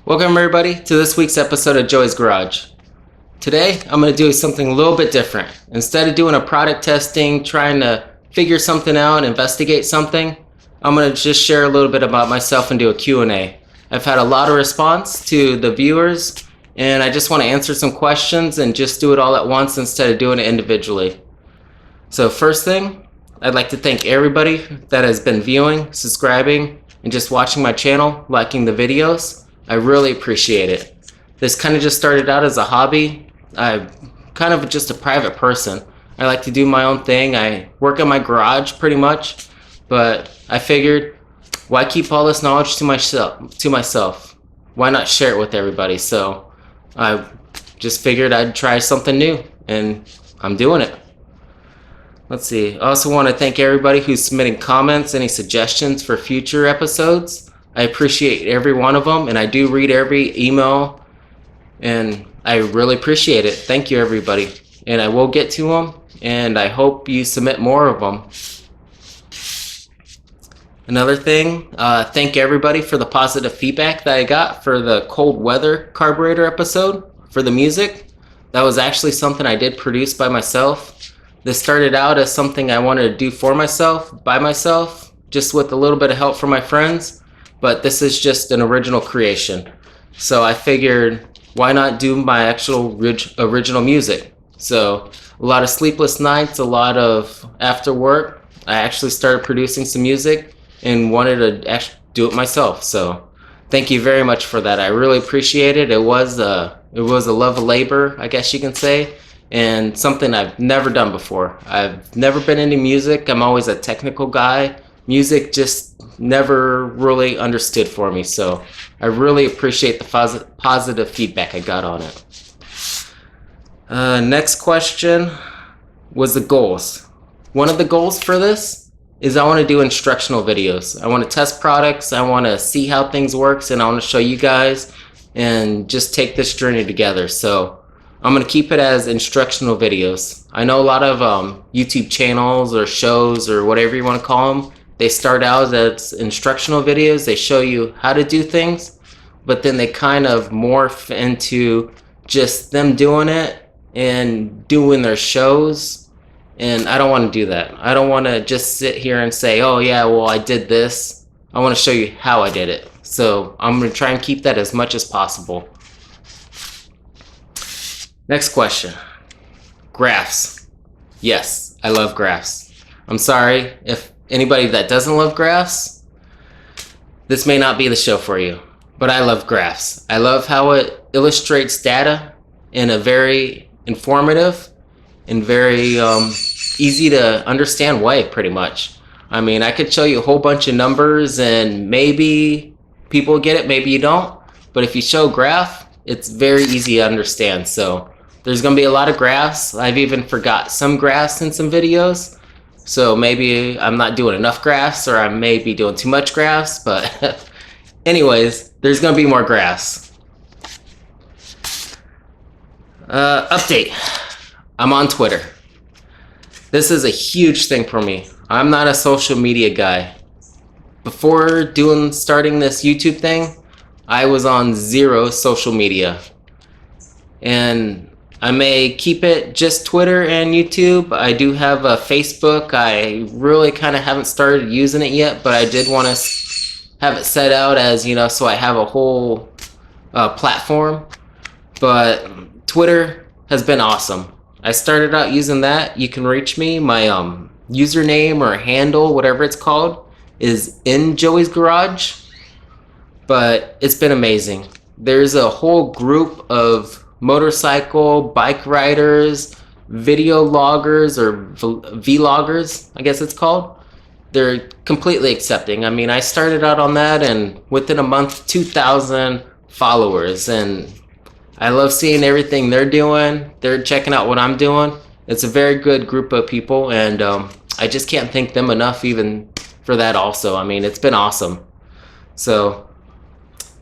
Welcome everybody to this week's episode of Joey's Garage. Today I'm going to do something a little bit different. Instead of doing a product testing, trying to figure something out, investigate something, I'm going to just share a little bit about myself and do a Q&A. I've had a lot of response to the viewers and I just want to answer some questions and just do it all at once instead of doing it individually. So first thing, I'd like to thank everybody that has been viewing, subscribing, and just watching my channel, liking the videos. I really appreciate it. This kind of just started out as a hobby. I'm kind of just a private person. I like to do my own thing. I work in my garage pretty much, but I figured, why keep all this knowledge to myself? Why not share it with everybody? So I just figured I'd try something new, and I'm doing it. Let's see. I also want to thank everybody who's submitting comments, any suggestions for future episodes. I appreciate every one of them, and I do read every email, and I really appreciate it. Thank you, everybody. And I will get to them, and I hope you submit more of them. Another thing, thank everybody for the positive feedback that I got for the cold weather carburetor episode for the music. That was actually something I did produce by myself. This started out as something I wanted to do for myself, by myself, just with a little bit of help from my friends. But this is just an original creation. So I figured, why not do my actual original music? So a lot of sleepless nights, a lot of after work, I actually started producing some music and wanted to actually do it myself. So thank you very much for that. I really appreciate it. It was a love of labor, I guess you can say, and something I've never done before. I've never been into music. I'm always a technical guy. Music just never really understood for me, so I really appreciate the positive feedback I got on it. Next question was the goals. One of the goals for this is I want to do instructional videos. I want to test products, I want to see how things works, and I want to show you guys and just take this journey together. So I'm going to keep it as instructional videos. I know a lot of YouTube channels or shows or whatever you want to call them, they start out as instructional videos. They show you how to do things, but then they kind of morph into just them doing it and doing their shows. And I don't want to do that. I don't want to just sit here and say, oh yeah, well I did this. I want to show you how I did it. So I'm going to try and keep that as much as possible. Next question. Graphs. Yes, I love graphs. I'm sorry if anybody that doesn't love graphs, this may not be the show for you, but I love graphs. I love how it illustrates data in a very informative and very easy to understand way, pretty much. I mean, I could show you a whole bunch of numbers and maybe people get it, maybe you don't, but if you show graph, it's very easy to understand. So there's going to be a lot of graphs. I've even forgot some graphs in some videos. So maybe I'm not doing enough graphs, or I may be doing too much graphs, but anyways, there's going to be more graphs. Update. I'm on Twitter. This is a huge thing for me. I'm not a social media guy. Before starting this YouTube thing, I was on zero social media. And I may keep it just Twitter and YouTube. I do have a Facebook. I really kind of haven't started using it yet, but I did want to have it set out as, so I have a whole platform. But Twitter has been awesome. I started out using that. You can reach me. My username or handle, whatever it's called, is in Joey's Garage. But it's been amazing. There's a whole group of motorcycle, bike riders, video loggers, or vloggers, I guess it's called. They're completely accepting. I mean, I started out on that, and within a month, 2,000 followers, and I love seeing everything they're doing. They're checking out what I'm doing. It's a very good group of people, and I just can't thank them enough even for that also. I mean, it's been awesome. So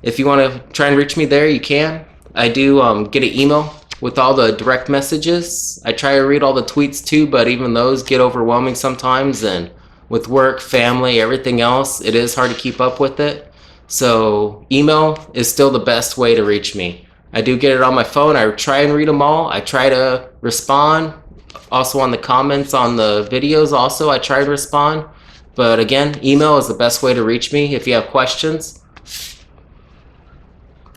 if you want to try and reach me there, you can. I do get an email with all the direct messages. I try to read all the tweets too, but even those get overwhelming sometimes, and with work, family, everything else, it is hard to keep up with it. So email is still the best way to reach me. I do get it on my phone. I try and read them all. I try to respond. Also on the comments on the videos also, I try to respond. But again, email is the best way to reach me if you have questions.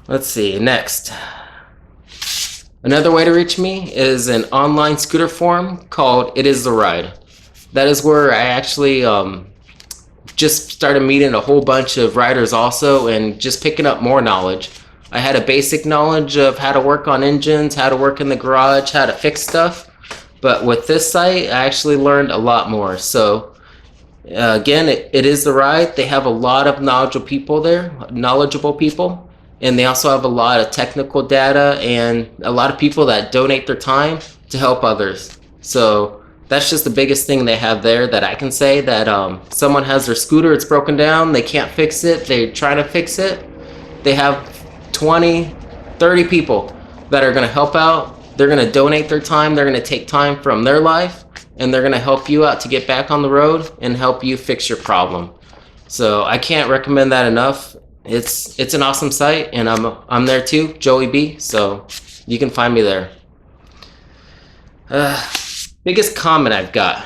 Let's see, next. Another way to reach me is an online scooter forum called It Is The Ride. That is where I actually just started meeting a whole bunch of riders also and just picking up more knowledge. I had a basic knowledge of how to work on engines, how to work in the garage, how to fix stuff. But with this site, I actually learned a lot more. So again, it is the ride. They have a lot of knowledgeable people there, and they also have a lot of technical data and a lot of people that donate their time to help others. So that's just the biggest thing they have there that I can say, that someone has their scooter, it's broken down, they can't fix it, they're trying to fix it. They have 20, 30 people that are going to help out. They're going to donate their time. They're going to take time from their life, and they're going to help you out to get back on the road and help you fix your problem. So I can't recommend that enough. It's an awesome site, and I'm there too, Joey B. So you can find me there. Biggest comment I've got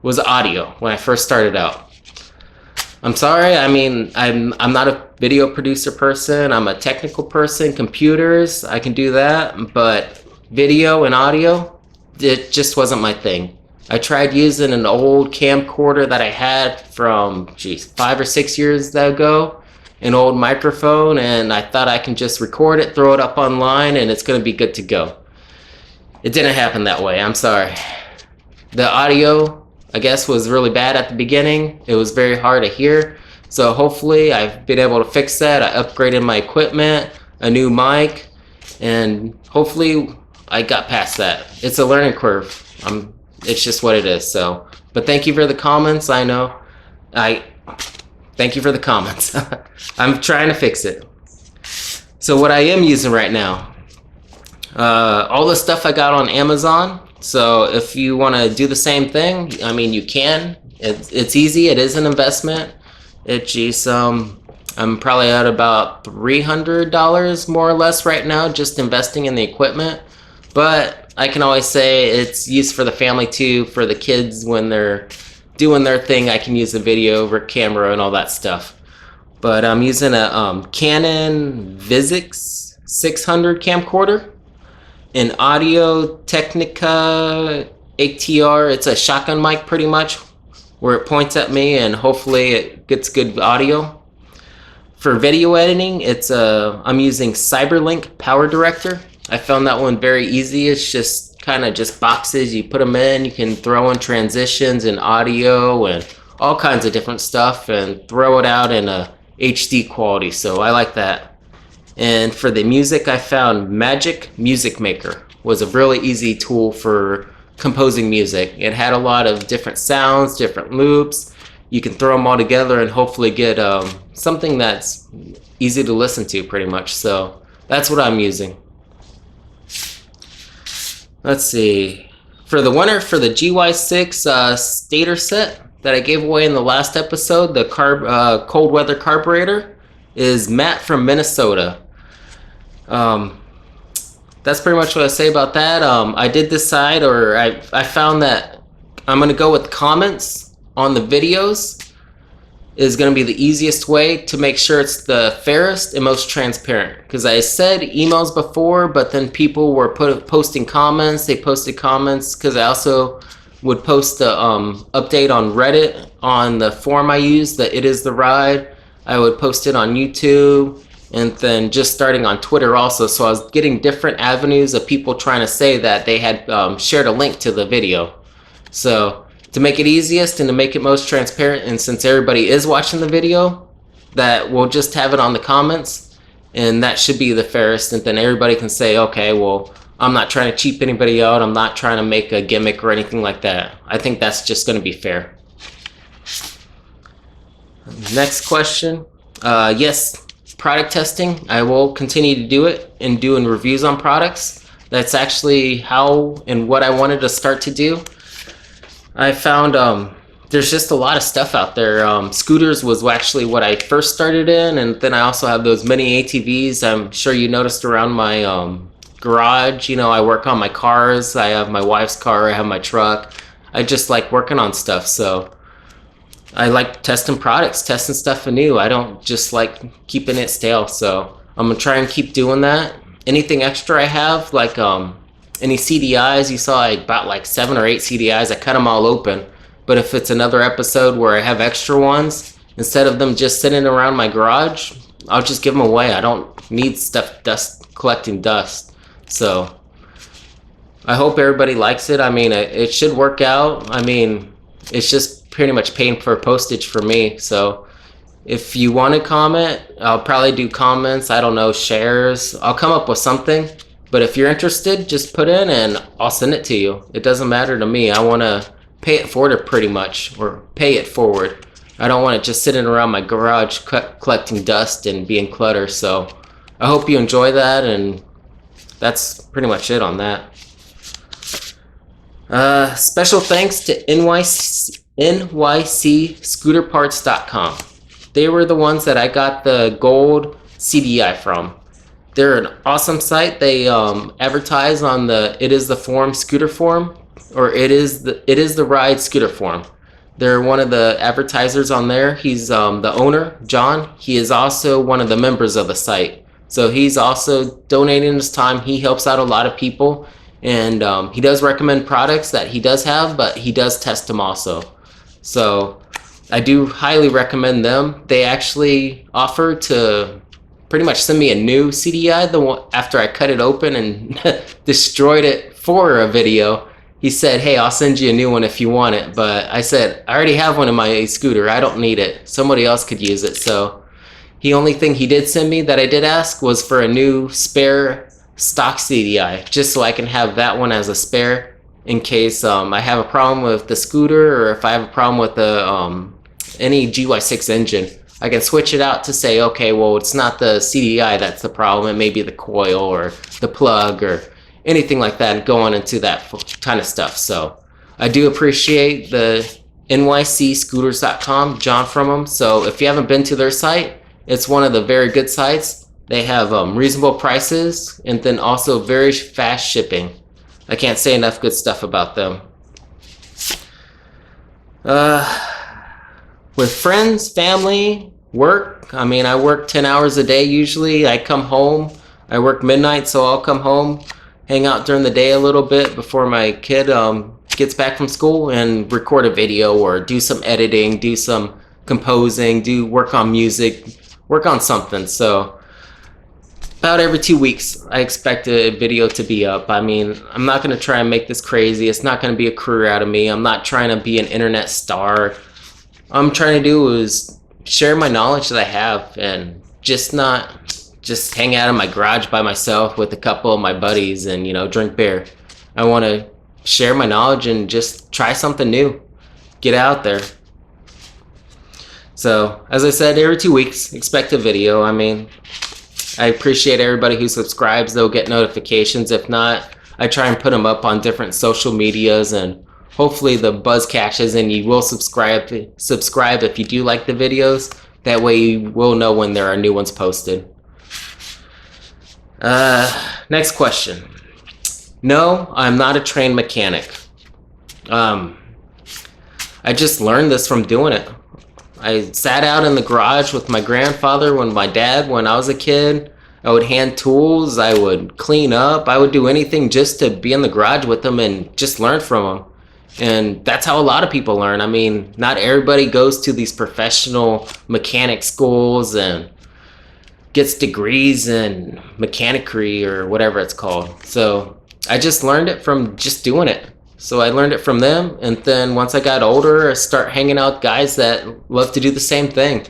was audio when I first started out. I'm sorry, I mean, I'm not a video producer person. I'm a technical person. Computers, I can do that, but video and audio, it just wasn't my thing. I tried using an old camcorder that I had from 5 or 6 years ago, an old microphone, and I thought I can just record it, throw it up online, and it's going to be good to go. It didn't happen that way. I'm sorry. The audio, I guess, was really bad at the beginning. It was very hard to hear. So hopefully I've been able to fix that. I upgraded my equipment, a new mic, and hopefully I got past that. It's a learning curve. It's just what it is. So, but thank you for the comments. I know. Thank you for the comments. I'm trying to fix it. So what I am using right now, all the stuff I got on Amazon. So if you want to do the same thing, I mean, you can. It's easy. It is an investment. I'm probably at about $300 more or less right now, just investing in the equipment. But I can always say it's used for the family too, for the kids when they're doing their thing. I can use the video camera and all that stuff. But I'm using a Canon Vuzix 600 camcorder. An Audio Technica ATR. It's a shotgun mic pretty much, where it points at me and hopefully it gets good audio. For video editing, I'm using Cyberlink Power Director. I found that one very easy. It's just kind of just boxes. You put them in, you can throw in transitions and audio and all kinds of different stuff and throw it out in a HD quality. So I like that. And for the music, I found Magic Music Maker was a really easy tool for composing music. It had a lot of different sounds, different loops. You can throw them all together and hopefully get something that's easy to listen to pretty much. So that's what I'm using. Let's see. For the winner for the GY6 stator set that I gave away in the last episode, the cold weather carburetor, is Matt from Minnesota. That's pretty much what I say about that. I did decide, or I found that I'm going to go with comments on the videos is going to be the easiest way to make sure it's the fairest and most transparent. Because I said emails before, but then people were posting comments. They posted comments because I also would post the update on Reddit on the forum I use, the It Is The Ride. I would post it on YouTube, and then just starting on Twitter also. So I was getting different avenues of people trying to say that they had shared a link to the video. So to make it easiest and to make it most transparent, and since everybody is watching the video, that we'll just have it on the comments, and that should be the fairest. And then everybody can say, okay, well, I'm not trying to cheap anybody out. I'm not trying to make a gimmick or anything like that. I think that's just going to be fair. Next question. Yes, product testing. I will continue to do it and doing reviews on products. That's actually how and what I wanted to start to do. I found there's just a lot of stuff out there. Scooters was actually what I first started in, and then I also have those mini ATVs. I'm sure you noticed around my garage. You know, I work on my cars. I have my wife's car. I have my truck. I just like working on stuff. So I like testing products, testing stuff anew. I don't just like keeping it stale. So I'm gonna try and keep doing that. Anything extra I have, like any CDIs, you saw I bought like 7 or 8 CDIs. I cut them all open. But if it's another episode where I have extra ones, instead of them just sitting around my garage, I'll just give them away. I don't need stuff collecting dust. So I hope everybody likes it. I mean, it should work out. I mean, it's just pretty much paying for postage for me. So if you want to comment, I'll probably do comments. I don't know, shares. I'll come up with something. But if you're interested, just put in and I'll send it to you. It doesn't matter to me. I want to pay it forward pretty much, or pay it forward. I don't want it just sitting around my garage collecting dust and being clutter. So I hope you enjoy that, and that's pretty much it on that. Special thanks to NYCScooterparts.com. They were the ones that I got the gold CDI from. They're an awesome site. They advertise on the It Is the Forum scooter forum, or It Is the Ride scooter forum. They're one of the advertisers on there. He's the owner, John. He is also one of the members of the site. So he's also donating his time. He helps out a lot of people, and he does recommend products that he does have, but he does test them also. So I do highly recommend them. They actually offer to pretty much send me a new CDI after I cut it open and destroyed it for a video. He said, hey, I'll send you a new one if you want it. But I said, I already have one in my scooter. I don't need it. Somebody else could use it. So the only thing he did send me that I did ask was for a new spare stock CDI, just so I can have that one as a spare in case I have a problem with the scooter, or if I have a problem with the any GY6 engine. I can switch it out to say, okay, well, it's not the CDI that's the problem. It may be the coil or the plug or anything like that, and go on into that kind of stuff. So I do appreciate the NYCScooters.com, John from them. So if you haven't been to their site, it's one of the very good sites. They have reasonable prices, and then also very fast shipping. I can't say enough good stuff about them. With friends, family, work, I mean, I work 10 hours a day usually. I come home, I work midnight, so I'll come home, hang out during the day a little bit before my kid gets back from school, and record a video or do some editing, do some composing, work on music, work on something. So about every 2 weeks, I expect a video to be up. I mean, I'm not going to try and make this crazy. It's not going to be a career out of me. I'm not trying to be an internet star. All I'm trying to do is share my knowledge that I have, and just hang out in my garage by myself with a couple of my buddies and, you know, drink beer. I want to share my knowledge and just try something new. Get out there. So, as I said, every 2 weeks, expect a video. I mean, I appreciate everybody who subscribes. They'll get notifications. If not, I try and put them up on different social medias, and hopefully the buzz catches and you will subscribe if you do like the videos. That way you will know when there are new ones posted. Next question. No, I'm not a trained mechanic. I just learned this from doing it. I sat out in the garage with my grandfather when I was a kid. I would hand tools, I would clean up, I would do anything just to be in the garage with them and just learn from them. And that's how a lot of people learn. I mean, not everybody goes to these professional mechanic schools and gets degrees in mechanicry or whatever it's called. So I just learned it from just doing it. So I learned it from them, and then once I got older, I start hanging out with guys that love to do the same thing.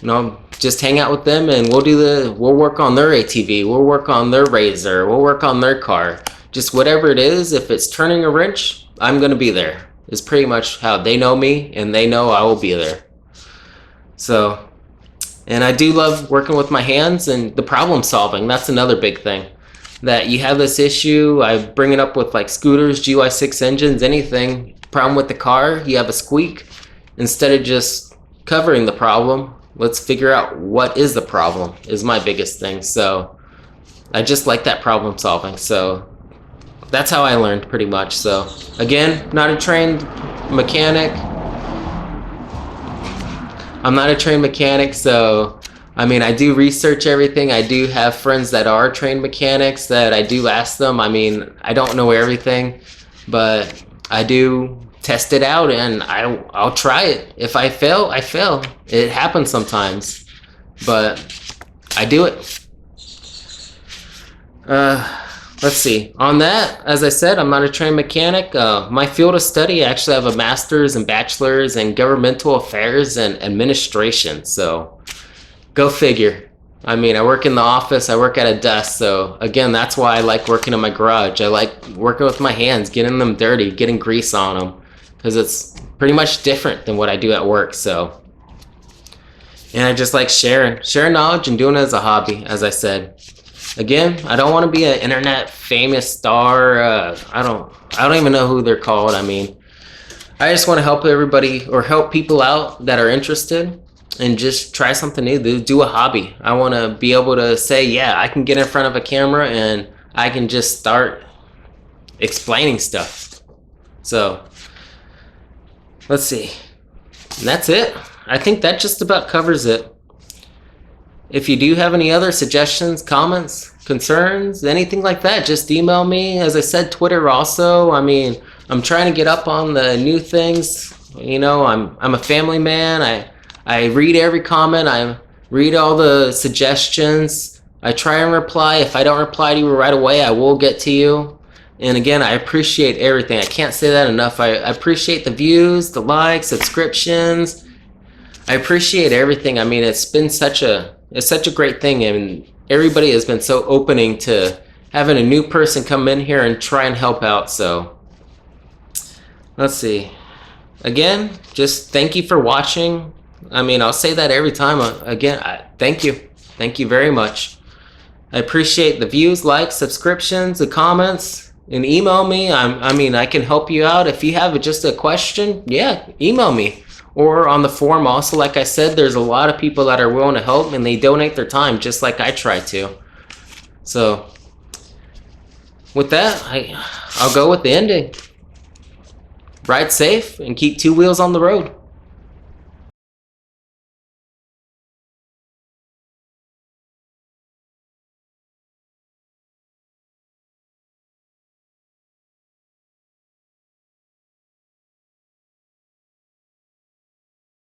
You know, just hang out with them, and we'll work on their ATV, we'll work on their Razor, we'll work on their car. Just whatever it is, if it's turning a wrench, I'm gonna be there. It's pretty much how they know me, and they know I will be there. So, and I do love working with my hands and the problem solving. That's another big thing. That you have this issue, I bring it up with like scooters, GY6 engines, anything. Problem with the car, you have a squeak. instead of just covering the problem, let's figure out what is the problem, is my biggest thing. So I just like that problem solving. So that's how I learned pretty much. So again, not a trained mechanic. I'm not a trained mechanic, so I mean, I do research everything. I do have friends that are trained mechanics that I do ask them. I mean, I don't know everything, but I do test it out, and I'll try it. If I fail, I fail. It happens sometimes, but I do it. Let's see. On that, as I said, I'm not a trained mechanic. My field of study, I actually have a master's and bachelor's in governmental affairs and administration. So go figure. I mean, I work in the office, I work at a desk. So again, that's why I like working in my garage. I like working with my hands, getting them dirty, getting grease on them, because it's pretty much different than what I do at work. So, and I just like sharing knowledge and doing it as a hobby, as I said. Again, I don't want to be an internet famous star. I don't even know who they're called. I mean, I just want to help everybody or help people out that are interested and just try something new. Do a hobby. I want to be able to say, yeah, I can get in front of a camera and I can just start explaining stuff. So let's see. And that's it. I think that just about covers it. If you do have any other suggestions, comments, concerns, anything like that, just email me. As I said, Twitter also. I mean, I'm trying to get up on the new things. You know, I'm a family man. I read every comment. I read all the suggestions. I try and reply. If I don't reply to you right away, I will get to you. And again, I appreciate everything. I can't say that enough. I appreciate the views, the likes, subscriptions. I appreciate everything. I mean, it's such a great thing, and everybody has been so opening to having a new person come in here and try and help out. So let's see. Again, just thank you for watching. I mean, I'll say that every time. Again, thank you. Thank you very much. I appreciate the views, likes, subscriptions, the comments, and email me. I mean, I can help you out. If you have just a question, yeah, email me. Or on the forum also, like I said, there's a lot of people that are willing to help, and they donate their time just like I try to. So with that, I'll go with the ending. Ride safe and keep two wheels on the road.